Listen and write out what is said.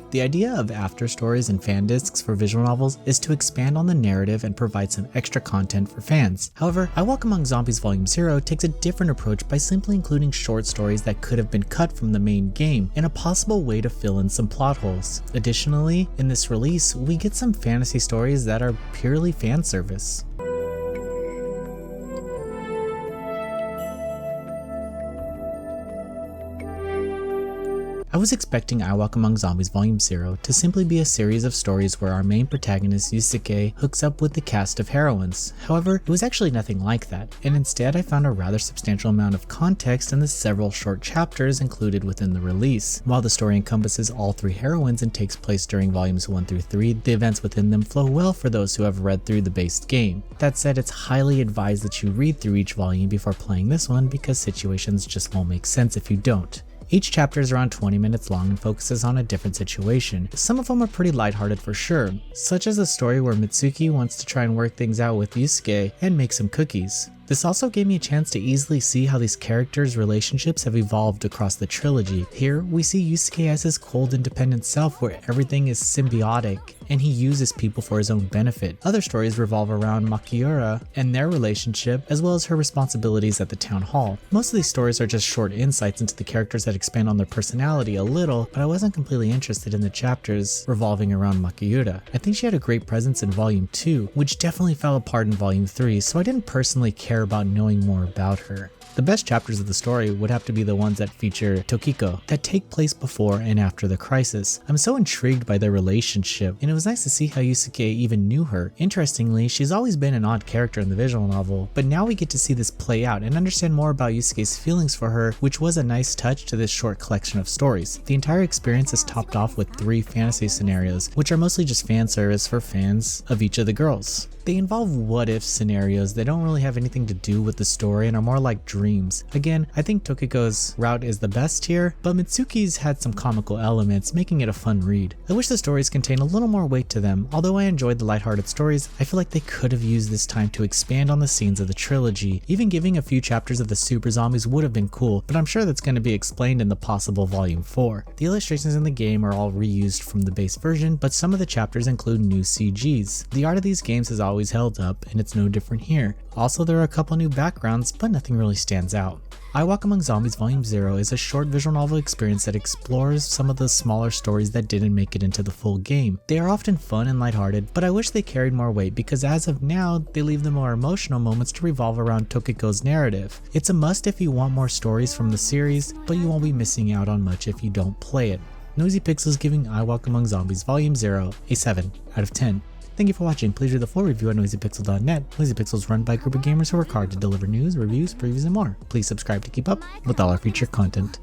The idea of after stories and fan discs for visual novels is to expand on the narrative and provide some extra content for fans. However, I Walk Among Zombies Volume 0 takes a different approach by simply including short stories that could have been cut from the main game and a possible way to fill in some plot holes. Additionally, in this release, we get some fantasy stories that are purely fan service. I was expecting I Walk Among Zombies Volume 0 to simply be a series of stories where our main protagonist Yusuke hooks up with the cast of heroines. However, it was actually nothing like that, and instead I found a rather substantial amount of context in the several short chapters included within the release. While the story encompasses all 3 heroines and takes place during volumes 1 through 3, the events within them flow well for those who have read through the base game. That said, it's highly advised that you read through each volume before playing this one because situations just won't make sense if you don't. Each chapter is around 20 minutes long and focuses on a different situation. Some of them are pretty lighthearted for sure, such as the story where Mitsuki wants to try and work things out with Yusuke and make some cookies. This also gave me a chance to easily see how these characters' relationships have evolved across the trilogy. Here, we see Yusuke as his cold, independent self where everything is symbiotic and he uses people for his own benefit. Other stories revolve around Makiura and their relationship, as well as her responsibilities at the town hall. Most of these stories are just short insights into the characters that expand on their personality a little, but I wasn't completely interested in the chapters revolving around Makiura. I think she had a great presence in Volume 2, which definitely fell apart in Volume 3, so I didn't personally care about knowing more about her. The best chapters of the story would have to be the ones that feature Tokiko, that take place before and after the crisis. I'm so intrigued by their relationship, and it was nice to see how Yusuke even knew her. Interestingly, she's always been an odd character in the visual novel, but now we get to see this play out and understand more about Yusuke's feelings for her, which was a nice touch to this short collection of stories. The entire experience is topped off with 3 fantasy scenarios, which are mostly just fan service for fans of each of the girls. They involve what-if scenarios that don't really have anything to do with the story and are more like dreams. Again, I think Tokiko's route is the best here, but Mitsuki's had some comical elements, making it a fun read. I wish the stories contained a little more weight to them. Although I enjoyed the lighthearted stories, I feel like they could have used this time to expand on the scenes of the trilogy. Even giving a few chapters of the super zombies would have been cool, but I'm sure that's going to be explained in the possible Volume 4. The illustrations in the game are all reused from the base version, but some of the chapters include new CGs. The art of these games has always held up, and it's no different here. Also, there are a couple new backgrounds, but nothing really stands out. I Walk Among Zombies Volume 0 is a short visual novel experience that explores some of the smaller stories that didn't make it into the full game. They are often fun and lighthearted, but I wish they carried more weight because as of now, they leave the more emotional moments to revolve around Tokiko's narrative. It's a must if you want more stories from the series, but you won't be missing out on much if you don't play it. Noisy Pixels giving I Walk Among Zombies Volume 0 a 7 out of 10. Thank you for watching. Please read the full review at noisypixel.net. Noisy Pixel is run by a group of gamers who work hard to deliver news, reviews, previews, and more. Please subscribe to keep up with all our future content.